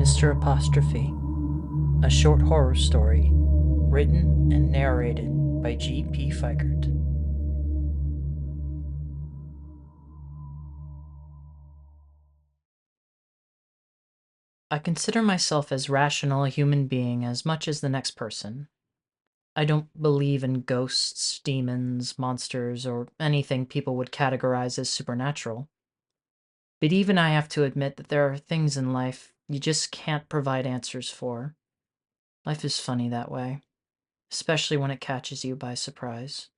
Mr. Apostrophe, a short horror story, written and narrated by G.P. Feickert. I consider myself as rational a human being as much as the next person. I don't believe in ghosts, demons, monsters, or anything people would categorize as supernatural. But even I have to admit that there are things in life you just can't provide answers for. Life is funny that way, especially when it catches you by surprise.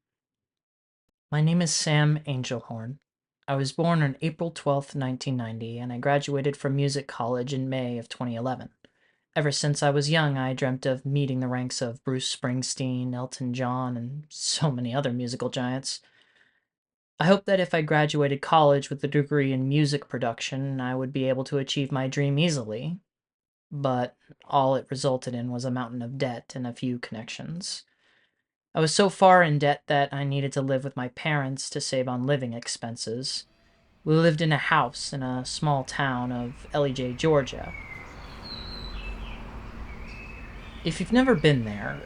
My name is Sam Angelhorn. I was born on April 12th, 1990, and I graduated from music college in May of 2011. Ever since I was young, I dreamt of meeting the ranks of Bruce Springsteen, Elton John, and so many other musical giants. I hoped that if I graduated college with a degree in music production, I would be able to achieve my dream easily, but all it resulted in was a mountain of debt and a few connections. I was so far in debt that I needed to live with my parents to save on living expenses. We lived in a house in a small town of Ellijay, Georgia. If you've never been there,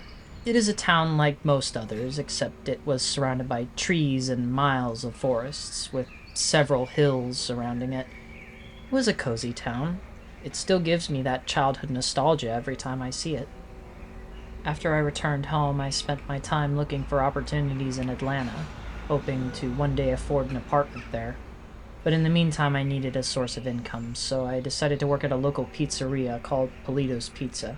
it is a town like most others, except it was surrounded by trees and miles of forests, with several hills surrounding it. It was a cozy town. It still gives me that childhood nostalgia every time I see it. After I returned home, I spent my time looking for opportunities in Atlanta, hoping to one day afford an apartment there. But in the meantime, I needed a source of income, so I decided to work at a local pizzeria called Polito's Pizza.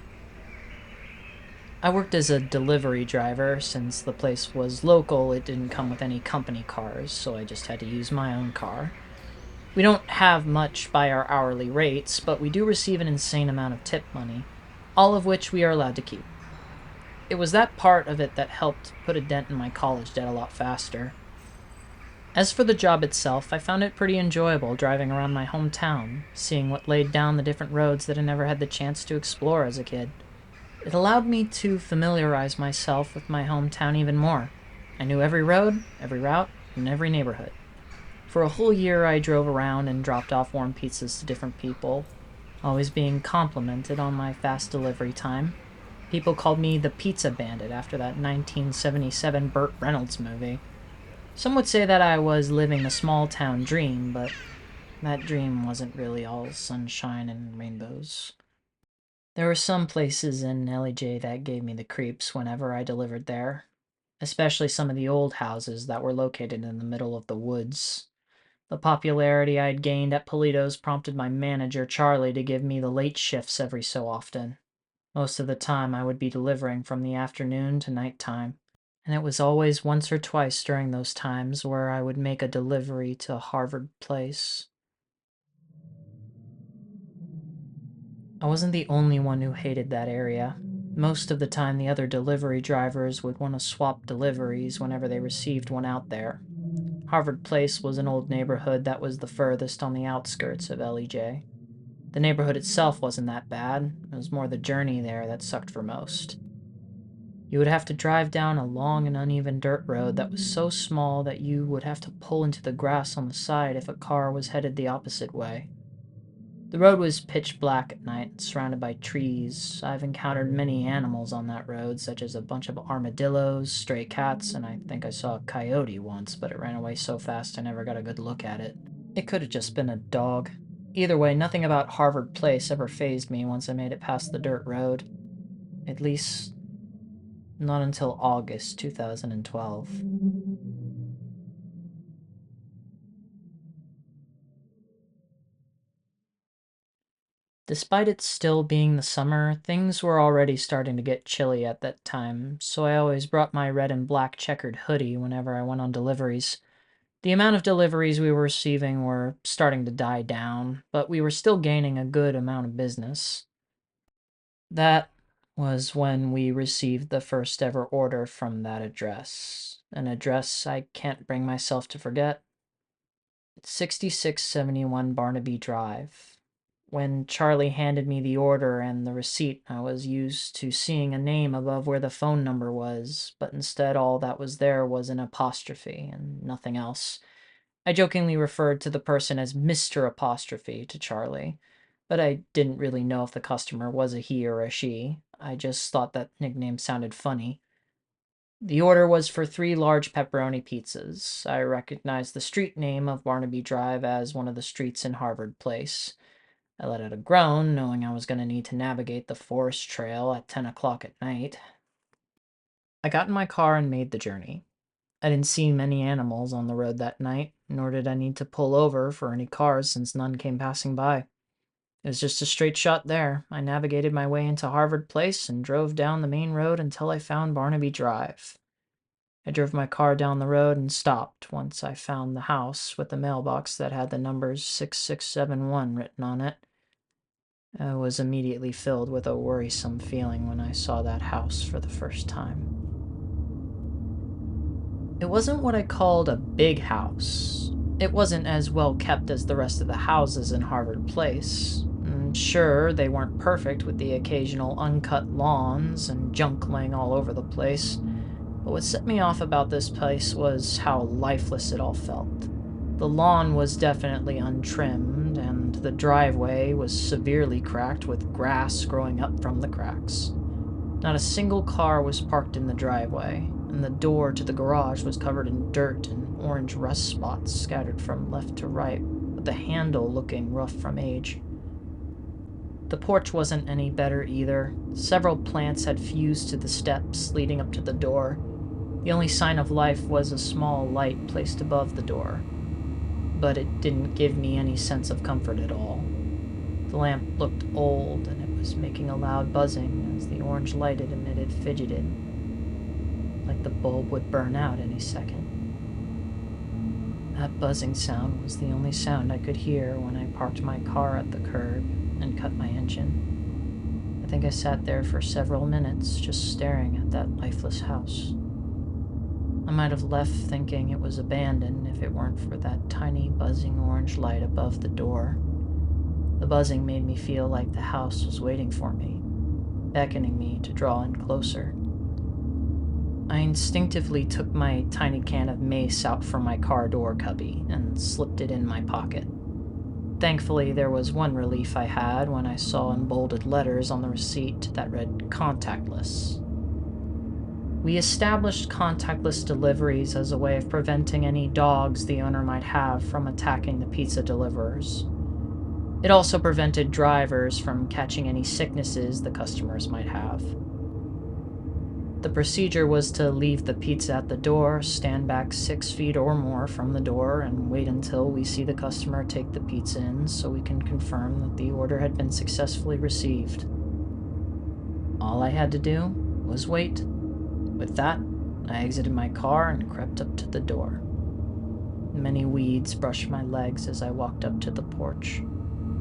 I worked as a delivery driver. Since the place was local, it didn't come with any company cars, so I just had to use my own car. We don't have much by our hourly rates, but we do receive an insane amount of tip money, all of which we are allowed to keep. It was that part of it that helped put a dent in my college debt a lot faster. As for the job itself, I found it pretty enjoyable driving around my hometown, seeing what laid down the different roads that I never had the chance to explore as a kid. It allowed me to familiarize myself with my hometown even more. I knew every road, every route, and every neighborhood. For a whole year, I drove around and dropped off warm pizzas to different people, always being complimented on my fast delivery time. People called me the Pizza Bandit after that 1977 Burt Reynolds movie. Some would say that I was living the small town dream, but that dream wasn't really all sunshine and rainbows. There were some places in LEJ that gave me the creeps whenever I delivered there, especially some of the old houses that were located in the middle of the woods. The popularity I'd gained at Polito's prompted my manager, Charlie, to give me the late shifts every so often. Most of the time, I would be delivering from the afternoon to night time, and it was always once or twice during those times where I would make a delivery to Harvard Place. I wasn't the only one who hated that area. Most of the time, the other delivery drivers would want to swap deliveries whenever they received one out there. Harvard Place was an old neighborhood that was the furthest on the outskirts of LEJ. The neighborhood itself wasn't that bad, it was more the journey there that sucked for most. You would have to drive down a long and uneven dirt road that was so small that you would have to pull into the grass on the side if a car was headed the opposite way. The road was pitch black at night, surrounded by trees. I've encountered many animals on that road, such as a bunch of armadillos, stray cats, and I think I saw a coyote once, but it ran away so fast I never got a good look at it. It could have just been a dog. Either way, nothing about Harvard Place ever fazed me once I made it past the dirt road. At least, not until August 2012. Despite it still being the summer, things were already starting to get chilly at that time, so I always brought my red and black checkered hoodie whenever I went on deliveries. The amount of deliveries we were receiving were starting to die down, but we were still gaining a good amount of business. That was when we received the first ever order from that address. An address I can't bring myself to forget. 6671 Barnaby Drive. When Charlie handed me the order and the receipt, I was used to seeing a name above where the phone number was, but instead all that was there was an apostrophe and nothing else. I jokingly referred to the person as Mr. Apostrophe to Charlie, but I didn't really know if the customer was a he or a she. I just thought that nickname sounded funny. The order was for 3 large pepperoni pizzas. I recognized the street name of Barnaby Drive as one of the streets in Harvard Place. I let out a groan, knowing I was going to need to navigate the forest trail at 10 o'clock at night. I got in my car and made the journey. I didn't see many animals on the road that night, nor did I need to pull over for any cars since none came passing by. It was just a straight shot there. I navigated my way into Harvard Place and drove down the main road until I found Barnaby Drive. I drove my car down the road and stopped once I found the house with the mailbox that had the numbers 6671 written on it. I was immediately filled with a worrisome feeling when I saw that house for the first time. It wasn't what I called a big house. It wasn't as well kept as the rest of the houses in Harvard Place. Sure, they weren't perfect with the occasional uncut lawns and junk laying all over the place, but what set me off about this place was how lifeless it all felt. The lawn was definitely untrimmed, and the driveway was severely cracked with grass growing up from the cracks. Not a single car was parked in the driveway, and the door to the garage was covered in dirt and orange rust spots scattered from left to right, with the handle looking rough from age. The porch wasn't any better either. Several plants had fused to the steps leading up to the door. The only sign of life was a small light placed above the door, but it didn't give me any sense of comfort at all. The lamp looked old, and it was making a loud buzzing as the orange light it emitted fidgeted, like the bulb would burn out any second. That buzzing sound was the only sound I could hear when I parked my car at the curb and cut my engine. I think I sat there for several minutes just staring at that lifeless house. I might have left thinking it was abandoned if it weren't for that tiny buzzing orange light above the door. The buzzing made me feel like the house was waiting for me, beckoning me to draw in closer. I instinctively took my tiny can of mace out from my car door cubby and slipped it in my pocket. Thankfully, there was one relief I had when I saw in bolded letters on the receipt that read contactless. We established contactless deliveries as a way of preventing any dogs the owner might have from attacking the pizza deliverers. It also prevented drivers from catching any sicknesses the customers might have. The procedure was to leave the pizza at the door, stand back 6 feet or more from the door, and wait until we see the customer take the pizza in so we can confirm that the order had been successfully received. All I had to do was wait. With that, I exited my car and crept up to the door. Many weeds brushed my legs as I walked up to the porch.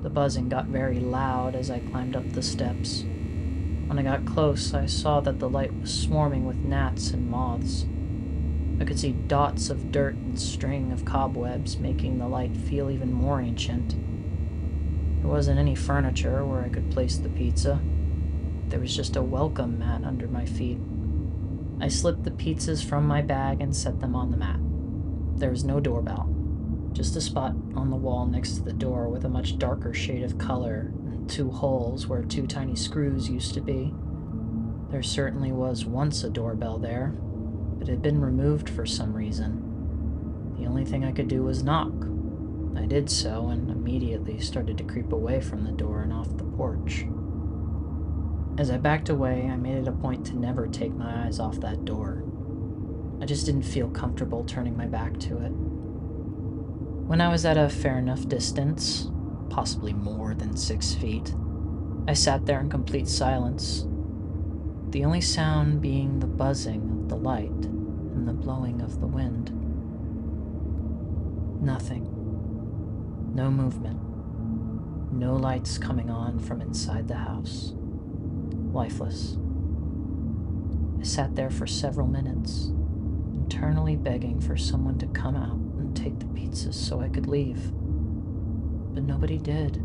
The buzzing got very loud as I climbed up the steps. When I got close, I saw that the light was swarming with gnats and moths. I could see dots of dirt and string of cobwebs, making the light feel even more ancient. There wasn't any furniture where I could place the pizza. There was just a welcome mat under my feet. I slipped the pizzas from my bag and set them on the mat. There was no doorbell. Just a spot on the wall next to the door with a much darker shade of color and 2 holes where 2 tiny screws used to be. There certainly was once a doorbell there, but it had been removed for some reason. The only thing I could do was knock. I did so and immediately started to creep away from the door and off the porch. As I backed away, I made it a point to never take my eyes off that door. I just didn't feel comfortable turning my back to it. When I was at a fair enough distance, possibly more than 6 feet, I sat there in complete silence, the only sound being the buzzing of the light and the blowing of the wind. Nothing. No movement. No lights coming on from inside the house. Lifeless. I sat there for several minutes, internally begging for someone to come out and take the pizzas so I could leave. But nobody did.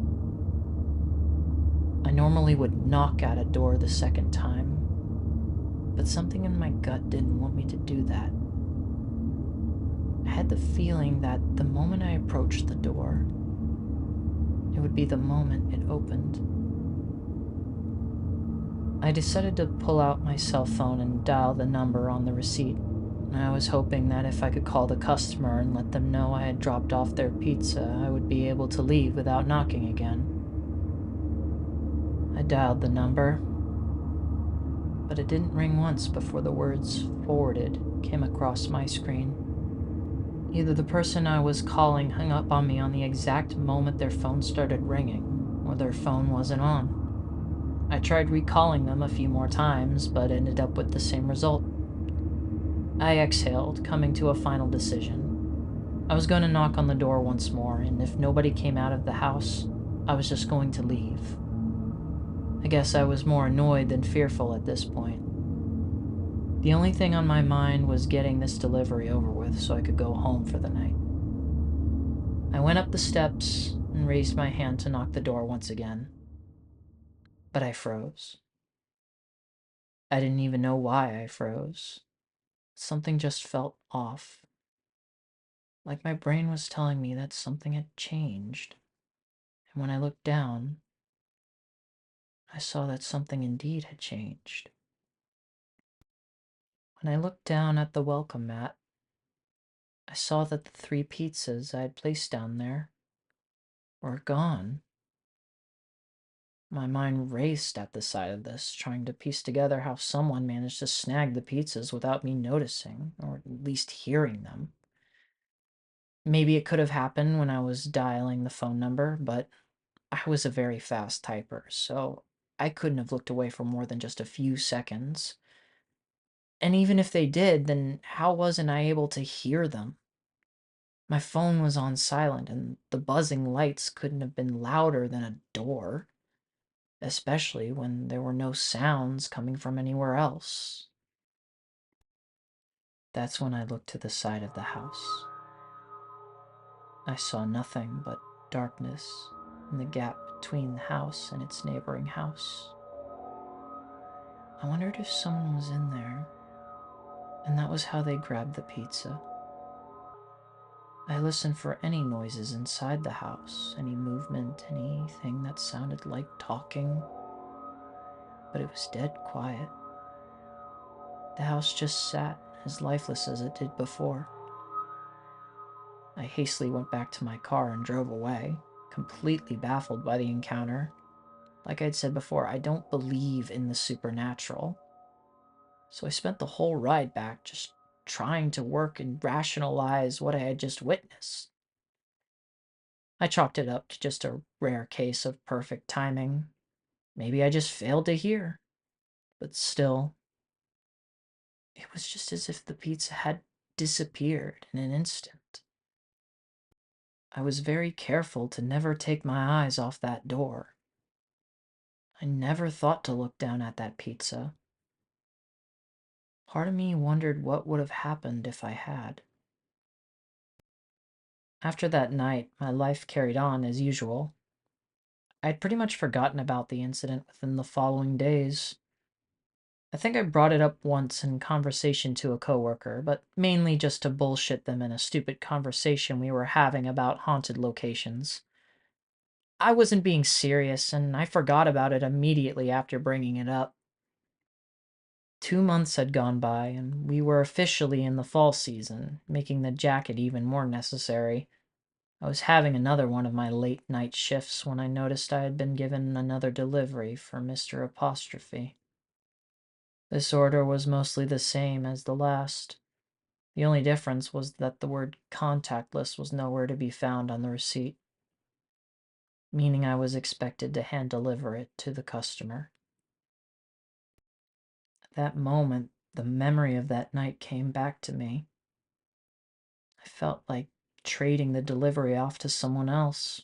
I normally would knock at a door the second time, but something in my gut didn't want me to do that. I had the feeling that the moment I approached the door, it would would be the moment it opened. I decided to pull out my cell phone and dial the number on the receipt. I was hoping that if I could call the customer and let them know I had dropped off their pizza, I would be able to leave without knocking again. I dialed the number, but it didn't ring once before the words "forwarded" came across my screen. Either the person I was calling hung up on me on the exact moment their phone started ringing, or their phone wasn't on. I tried recalling them a few more times, but ended up with the same result. I exhaled, coming to a final decision. I was going to knock on the door once more, and if nobody came out of the house, I was just going to leave. I guess I was more annoyed than fearful at this point. The only thing on my mind was getting this delivery over with so I could go home for the night. I went up the steps and raised my hand to knock the door once again. But I froze. I didn't even know why I froze. Something just felt off. Like my brain was telling me that something had changed. And when I looked down, I saw that something indeed had changed. When I looked down at the welcome mat, I saw that the 3 pizzas I had placed down there were gone. My mind raced at the sight of this, trying to piece together how someone managed to snag the pizzas without me noticing, or at least hearing them. Maybe it could have happened when I was dialing the phone number, but I was a very fast typer, so I couldn't have looked away for more than just a few seconds. And even if they did, then how wasn't I able to hear them? My phone was on silent, and the buzzing lights couldn't have been louder than a door, especially when there were no sounds coming from anywhere else. That's when I looked to the side of the house. I saw nothing but darkness in the gap between the house and its neighboring house. I wondered if someone was in there, and that was how they grabbed the pizza. I listened for any noises inside the house, any movement, anything that sounded like talking, but it was dead quiet. The house just sat as lifeless as it did before. I hastily went back to my car and drove away, completely baffled by the encounter. Like I'd said before, I don't believe in the supernatural. So I spent the whole ride back just trying to work and rationalize what I had just witnessed. I chalked it up to just a rare case of perfect timing. Maybe I just failed to hear. But still, it was just as if the pizza had disappeared in an instant. I was very careful to never take my eyes off that door. I never thought to look down at that pizza. Part of me wondered what would have happened if I had. After that night, my life carried on as usual. I'd pretty much forgotten about the incident within the following days. I think I brought it up once in conversation to a coworker, but mainly just to bullshit them in a stupid conversation we were having about haunted locations. I wasn't being serious, and I forgot about it immediately after bringing it up. 2 months had gone by, and we were officially in the fall season, making the jacket even more necessary. I was having another one of my late night shifts when I noticed I had been given another delivery for Mr. Apostrophe. This order was mostly the same as the last. The only difference was that the word contactless was nowhere to be found on the receipt, meaning I was expected to hand deliver it to the customer. At that moment, the memory of that night came back to me. I felt like trading the delivery off to someone else.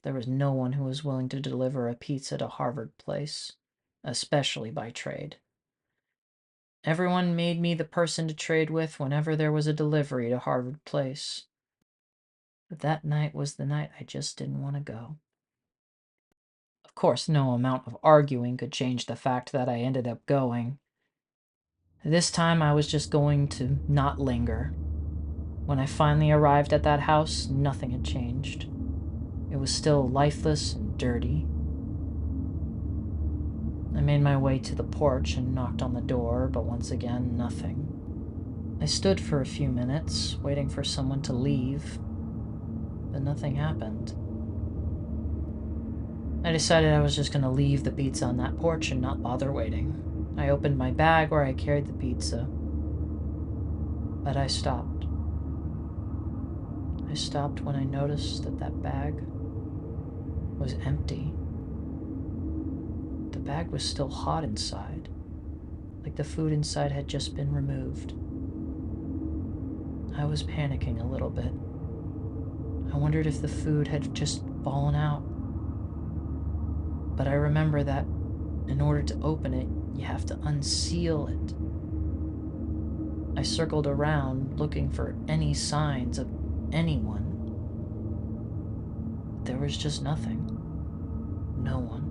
There was no one who was willing to deliver a pizza to Harvard Place, especially by trade. Everyone made me the person to trade with whenever there was a delivery to Harvard Place. But that night was the night I just didn't want to go. Of course, no amount of arguing could change the fact that I ended up going. This time I was just going to not linger. When I finally arrived at that house, nothing had changed. It was still lifeless and dirty. I made my way to the porch and knocked on the door, but once again, nothing. I stood for a few minutes, waiting for someone to leave, but nothing happened. I decided I was just going to leave the pizza on that porch and not bother waiting. I opened my bag where I carried the pizza, but I stopped. I stopped when I noticed that that bag was empty. The bag was still hot inside, like the food inside had just been removed. I was panicking a little bit. I wondered if the food had just fallen out. But I remember that in order to open it, you have to unseal it. I circled around looking for any signs of anyone. But there was just nothing. No one.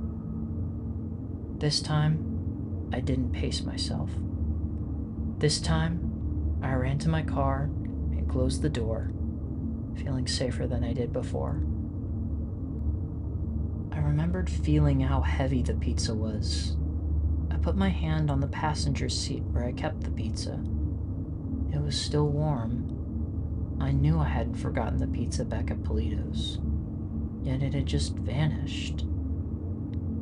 This time, I didn't pace myself. This time, I ran to my car and closed the door, feeling safer than I did before. I remembered feeling how heavy the pizza was. I put my hand on the passenger seat where I kept the pizza. It was still warm. I knew I hadn't forgotten the pizza back at Polito's, yet it had just vanished.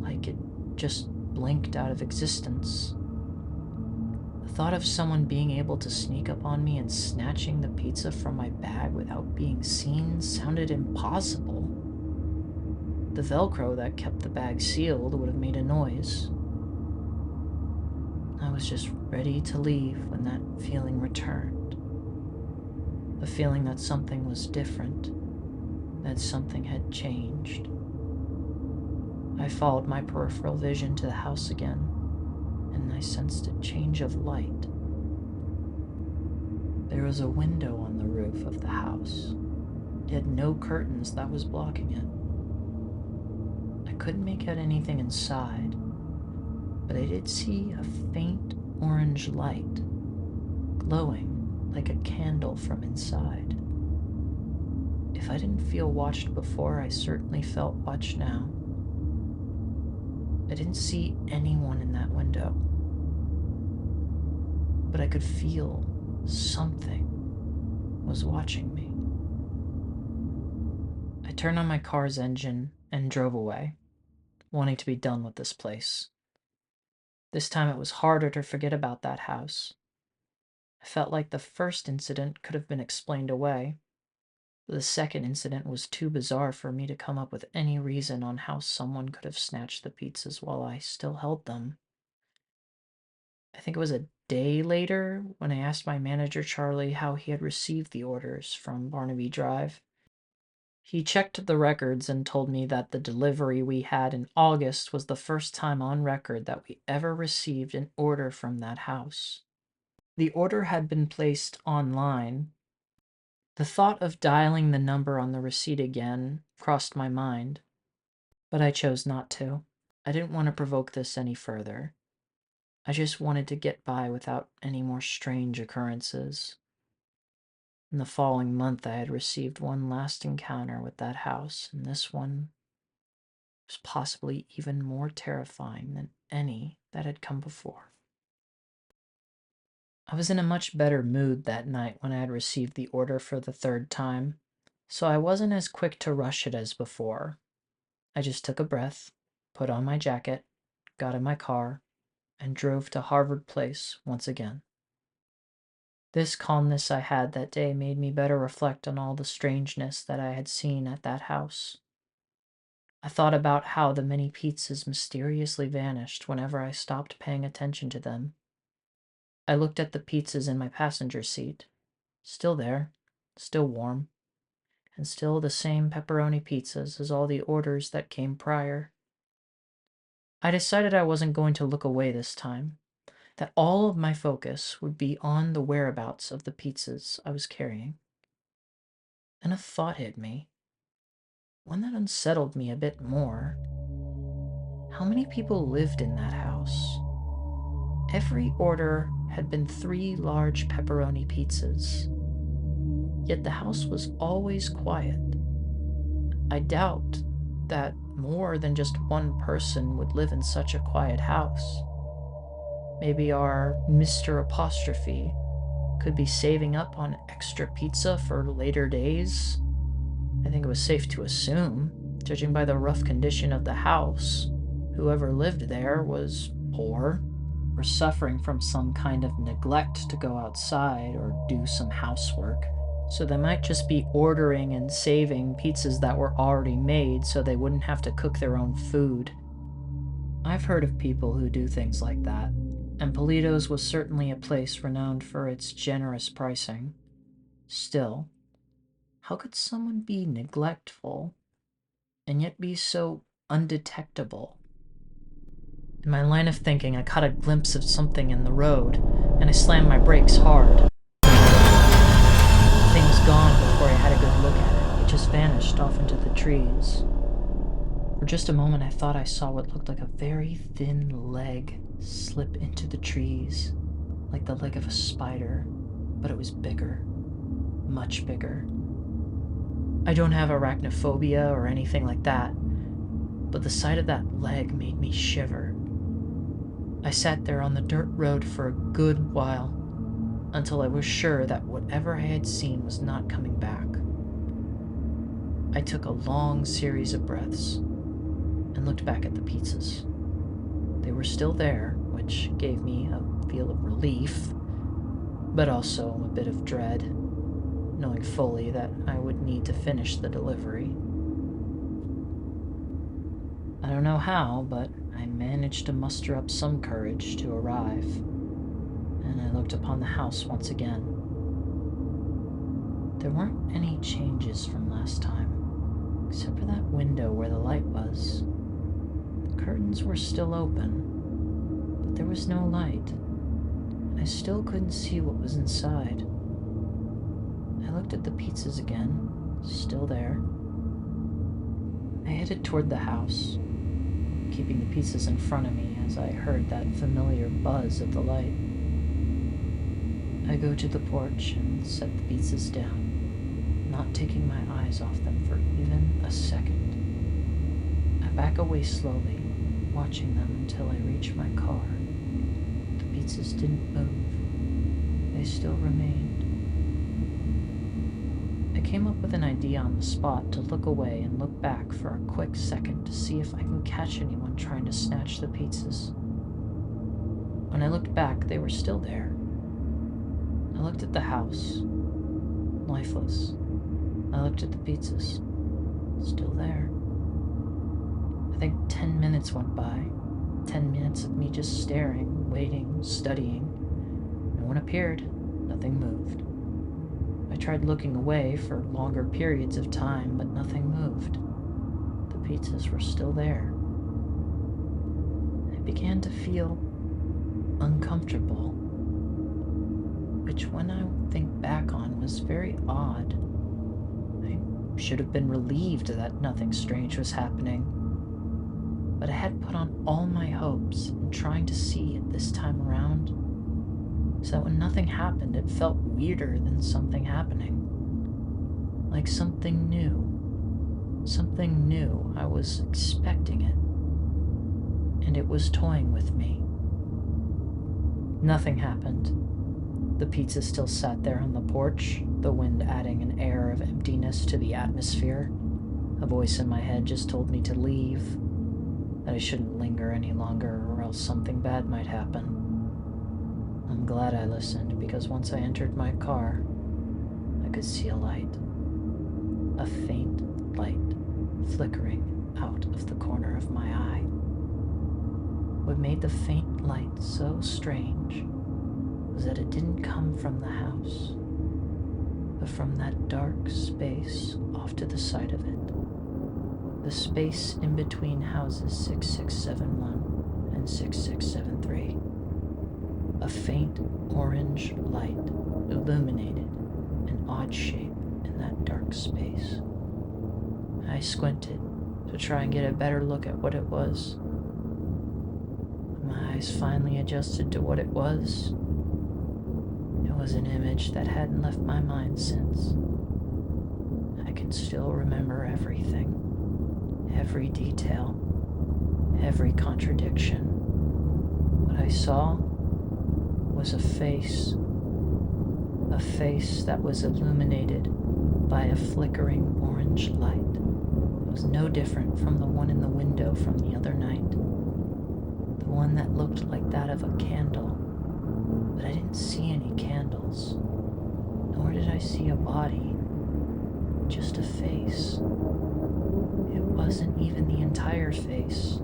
Like it just blinked out of existence. The thought of someone being able to sneak up on me and snatching the pizza from my bag without being seen sounded impossible. The Velcro that kept the bag sealed would have made a noise. I was just ready to leave when that feeling returned. The feeling that something was different, that something had changed. I followed my peripheral vision to the house again, and I sensed a change of light. There was a window on the roof of the house. It had no curtains that was blocking it. I couldn't make out anything inside, but I did see a faint orange light, glowing like a candle from inside. If I didn't feel watched before, I certainly felt watched now. I didn't see anyone in that window, but I could feel something was watching me. I turned on my car's engine and drove away, wanting to be done with this place. This time it was harder to forget about that house. I felt like the first incident could have been explained away. The second incident was too bizarre for me to come up with any reason on how someone could have snatched the pizzas while I still held them. I think it was a day later when I asked my manager, Charlie, how he had received the orders from Barnaby Drive. He checked the records and told me that the delivery we had in August was the first time on record that we ever received an order from that house. The order had been placed online. The thought of dialing the number on the receipt again crossed my mind, but I chose not to. I didn't want to provoke this any further. I just wanted to get by without any more strange occurrences. In the following month, I had received one last encounter with that house, and this one was possibly even more terrifying than any that had come before. I was in a much better mood that night when I had received the order for the third time, so I wasn't as quick to rush it as before. I just took a breath, put on my jacket, got in my car, and drove to Harvard Place once again. This calmness I had that day made me better reflect on all the strangeness that I had seen at that house. I thought about how the many pizzas mysteriously vanished whenever I stopped paying attention to them. I looked at the pizzas in my passenger seat. Still there, still warm, and still the same pepperoni pizzas as all the orders that came prior. I decided I wasn't going to look away this time, that all of my focus would be on the whereabouts of the pizzas I was carrying. Then a thought hit me, one that unsettled me a bit more. How many people lived in that house? Every order had been 3 large pepperoni pizzas, yet the house was always quiet. I doubt that more than just one person would live in such a quiet house. Maybe our Mr. Apostrophe could be saving up on extra pizza for later days. I think it was safe to assume, judging by the rough condition of the house, whoever lived there was poor or suffering from some kind of neglect to go outside or do some housework. So they might just be ordering and saving pizzas that were already made so they wouldn't have to cook their own food. I've heard of people who do things like that, and Polito's was certainly a place renowned for its generous pricing. Still, how could someone be neglectful and yet be so undetectable? In my line of thinking, I caught a glimpse of something in the road, and I slammed my brakes hard. The thing was gone before I had a good look at it. It just vanished off into the trees. For just a moment, I thought I saw what looked like a very thin leg slip into the trees, like the leg of a spider, but it was bigger, much bigger. I don't have arachnophobia or anything like that, but the sight of that leg made me shiver. I sat there on the dirt road for a good while, until I was sure that whatever I had seen was not coming back. I took a long series of breaths and looked back at the pizzas. They were still there, which gave me a feel of relief, but also a bit of dread, knowing fully that I would need to finish the delivery. I don't know how, but I managed to muster up some courage to arrive, and I looked upon the house once again. There weren't any changes from last time, except for that window where the light was. The curtains were still open, but there was no light, and I still couldn't see what was inside. I looked at the pizzas again, still there. I headed toward the house, keeping the pizzas in front of me as I heard that familiar buzz of the light. I go to the porch and set the pizzas down, not taking my eyes off them for even a second. I back away slowly, watching them until I reach my car. The pizzas didn't move. They still remained. I came up with an idea on the spot to look away and look back for a quick second to see if I can catch anyone trying to snatch the pizzas. When I looked back, they were still there. I looked at the house, lifeless. I looked at the pizzas, still there. I think 10 minutes went by. 10 minutes of me just staring, waiting, studying. No one appeared. Nothing moved. I tried looking away for longer periods of time, but nothing moved. The pizzas were still there. I began to feel uncomfortable, which when I think back on was very odd. I should have been relieved that nothing strange was happening, but I had put on all my hopes in trying to see it this time around, so that when nothing happened, it felt weirder than something happening. Like something new. Something new. I was expecting it. And it was toying with me. Nothing happened. The pizza still sat there on the porch, the wind adding an air of emptiness to the atmosphere. A voice in my head just told me to leave, that I shouldn't linger any longer or else something bad might happen. I'm glad I listened, because once I entered my car, I could see a light. A faint light flickering out of the corner of my eye. What made the faint light so strange was that it didn't come from the house, but from that dark space off to the side of it. The space in between houses 6671 and 6673. A faint orange light illuminated an odd shape in that dark space. I squinted to try and get a better look at what it was. My eyes finally adjusted to what it was. It was an image that hadn't left my mind since. I can still remember everything. every detail, every contradiction. What I saw was a face that was illuminated by a flickering orange light. It was no different from the one in the window from the other night, the one that looked like that of a candle, but I didn't see any candles, nor did I see a body, just a face. It wasn't even the entire face.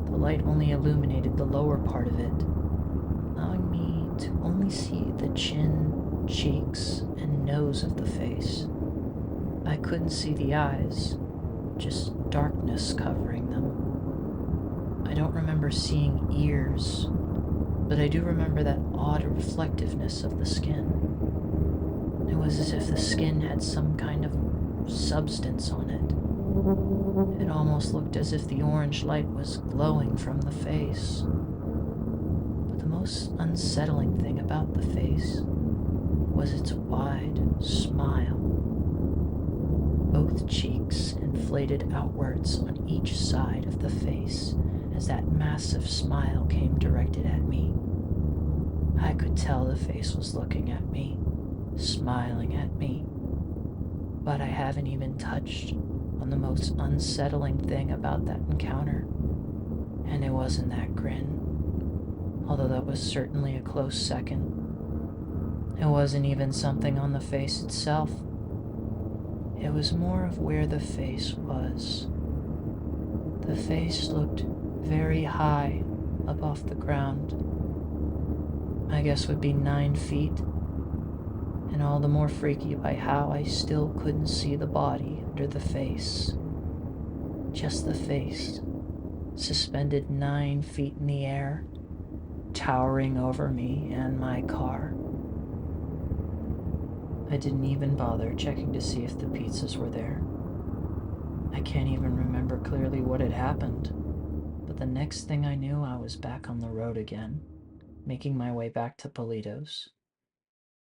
The light only illuminated the lower part of it, allowing me to only see the chin, cheeks, and nose of the face. I couldn't see the eyes, just darkness covering them. I don't remember seeing ears, but I do remember that odd reflectiveness of the skin. It was as if the skin had some kind of substance on it. It almost looked as if the orange light was glowing from the face. But the most unsettling thing about the face was its wide smile. Both cheeks inflated outwards on each side of the face as that massive smile came directed at me. I could tell the face was looking at me, smiling at me. But I haven't even touched on the most unsettling thing about that encounter, and it wasn't that grin, although that was certainly a close second. It wasn't even something on the face itself. It was more of where the face was. The face looked very high up off the ground. I guess would be 9 feet, and all the more freaky by how I still couldn't see the body under the face. Just the face, suspended 9 feet in the air, towering over me and my car. I didn't even bother checking to see if the pizzas were there. I can't even remember clearly what had happened, but the next thing I knew, I was back on the road again, making my way back to Polito's.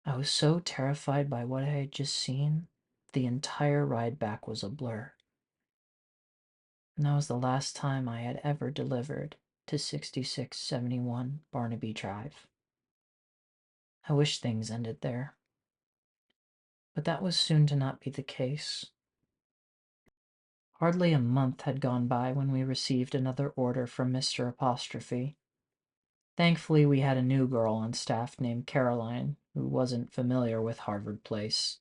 I was so terrified by what I had just seen, the entire ride back was a blur. And that was the last time I had ever delivered to 6671 Barnaby Drive. I wish things ended there. But that was soon to not be the case. Hardly a month had gone by when we received another order from Mr. Apostrophe. Thankfully, we had a new girl on staff named Caroline, who wasn't familiar with Harvard Place.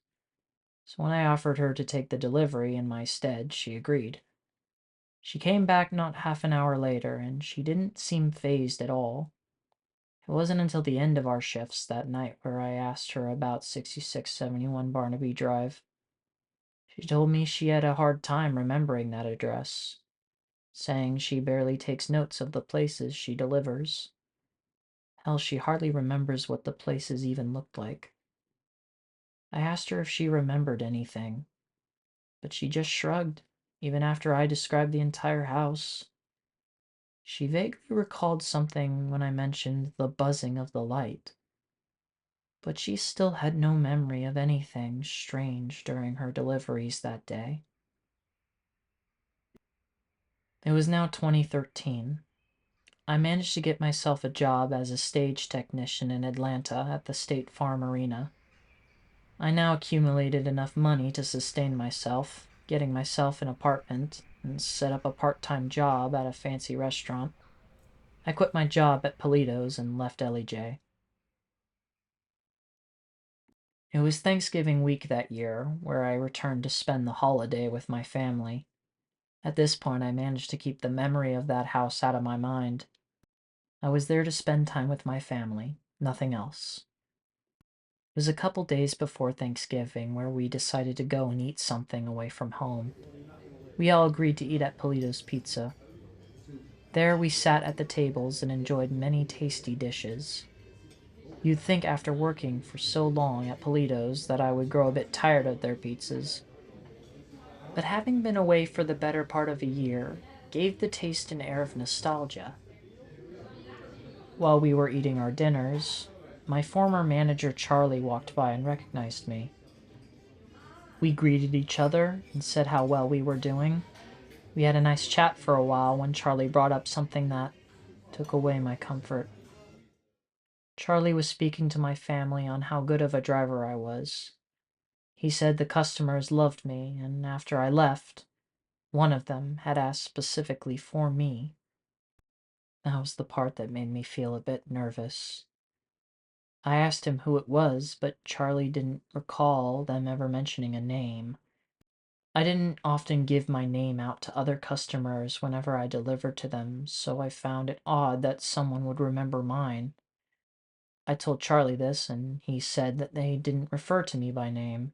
So when I offered her to take the delivery in my stead, she agreed. She came back not half an hour later, and she didn't seem fazed at all. It wasn't until the end of our shifts that night where I asked her about 6671 Barnaby Drive. She told me she had a hard time remembering that address, saying she barely takes notes of the places she delivers. Hell, she hardly remembers what the places even looked like. I asked her if she remembered anything, but she just shrugged, even after I described the entire house. She vaguely recalled something when I mentioned the buzzing of the light, but she still had no memory of anything strange during her deliveries that day. It was now 2013. I managed to get myself a job as a stage technician in Atlanta at the State Farm Arena. I now accumulated enough money to sustain myself, getting myself an apartment, and set up a part-time job at a fancy restaurant. I quit my job at Polito's and left LEJ. It was Thanksgiving week that year, where I returned to spend the holiday with my family. At this point, I managed to keep the memory of that house out of my mind. I was there to spend time with my family, nothing else. It was a couple days before Thanksgiving where we decided to go and eat something away from home. We all agreed to eat at Polito's Pizza. There we sat at the tables and enjoyed many tasty dishes. You'd think after working for so long at Polito's that I would grow a bit tired of their pizzas. But having been away for the better part of a year gave the taste an air of nostalgia. While we were eating our dinners, my former manager Charlie walked by and recognized me. We greeted each other and said how well we were doing. We had a nice chat for a while when Charlie brought up something that took away my comfort. Charlie was speaking to my family on how good of a driver I was. He said the customers loved me, and after I left, one of them had asked specifically for me. That was the part that made me feel a bit nervous. I asked him who it was, but Charlie didn't recall them ever mentioning a name. I didn't often give my name out to other customers whenever I delivered to them, so I found it odd that someone would remember mine. I told Charlie this, and he said that they didn't refer to me by name.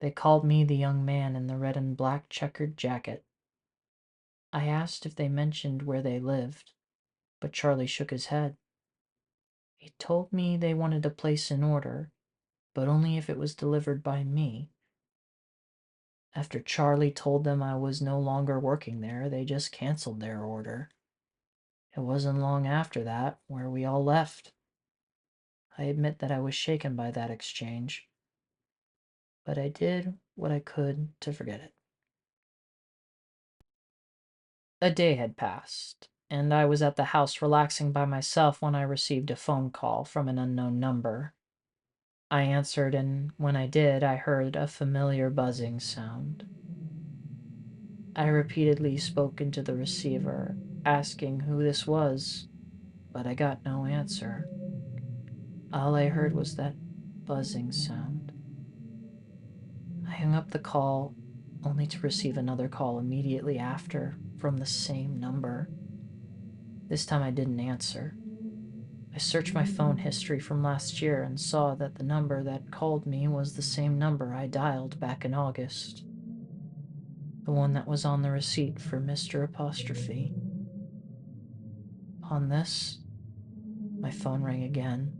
They called me the young man in the red and black checkered jacket. I asked if they mentioned where they lived, but Charlie shook his head. He told me they wanted a place in order, but only if it was delivered by me. After Charlie told them I was no longer working there, they just canceled their order. It wasn't long after that where we all left. I admit that I was shaken by that exchange, but I did what I could to forget it. A day had passed, and I was at the house relaxing by myself when I received a phone call from an unknown number. I answered, and when I did, I heard a familiar buzzing sound. I repeatedly spoke into the receiver, asking who this was, but I got no answer. All I heard was that buzzing sound. I hung up the call, only to receive another call immediately after from the same number. This time I didn't answer. I searched my phone history from last year and saw that the number that called me was the same number I dialed back in August. The one that was on the receipt for Mr. Apostrophe. On this, my phone rang again.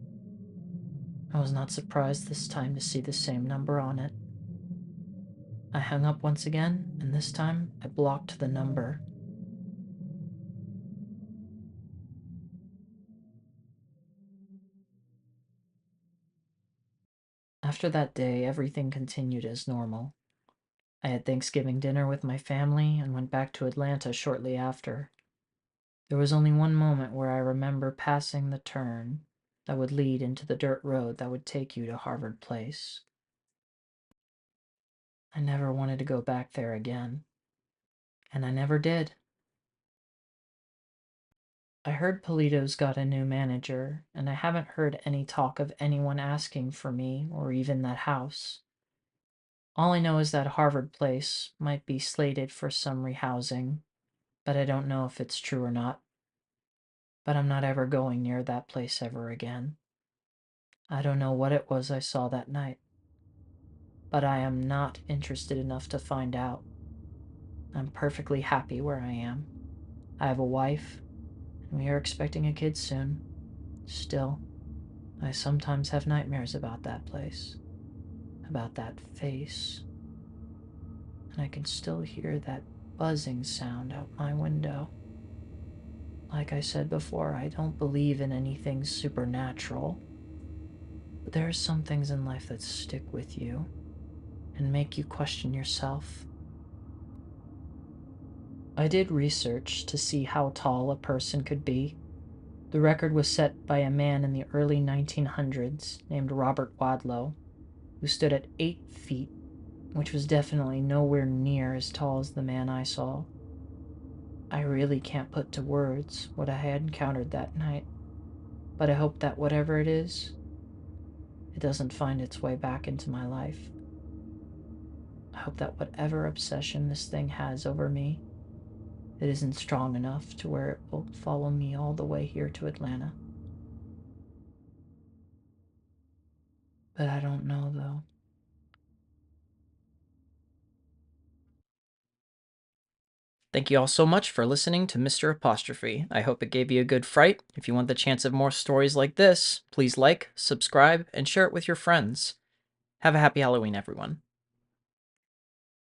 I was not surprised this time to see the same number on it. I hung up once again, and this time I blocked the number. After that day, everything continued as normal. I had Thanksgiving dinner with my family and went back to Atlanta shortly after. There was only one moment where I remember passing the turn that would lead into the dirt road that would take you to Harvard Place. I never wanted to go back there again, and I never did. I heard Polito's got a new manager, and I haven't heard any talk of anyone asking for me or even that house. All I know is that Harvard Place might be slated for some rehousing, but I don't know if it's true or not. But I'm not ever going near that place ever again. I don't know what it was I saw that night, but I am not interested enough to find out. I'm perfectly happy where I am. I have a wife, and we are expecting a kid soon. Still, I sometimes have nightmares about that place, about that face, and I can still hear that buzzing sound out my window. Like I said before, I don't believe in anything supernatural, but there are some things in life that stick with you and make you question yourself. I did research to see how tall a person could be. The record was set by a man in the early 1900s named Robert Wadlow, who stood at 8 feet, which was definitely nowhere near as tall as the man I saw. I really can't put to words what I had encountered that night, but I hope that whatever it is, it doesn't find its way back into my life. I hope that whatever obsession this thing has over me, it isn't strong enough to where it will follow me all the way here to Atlanta. But I don't know, though. Thank you all so much for listening to Mr. Apostrophe. I hope it gave you a good fright. If you want the chance of more stories like this, please like, subscribe, and share it with your friends. Have a happy Halloween, everyone.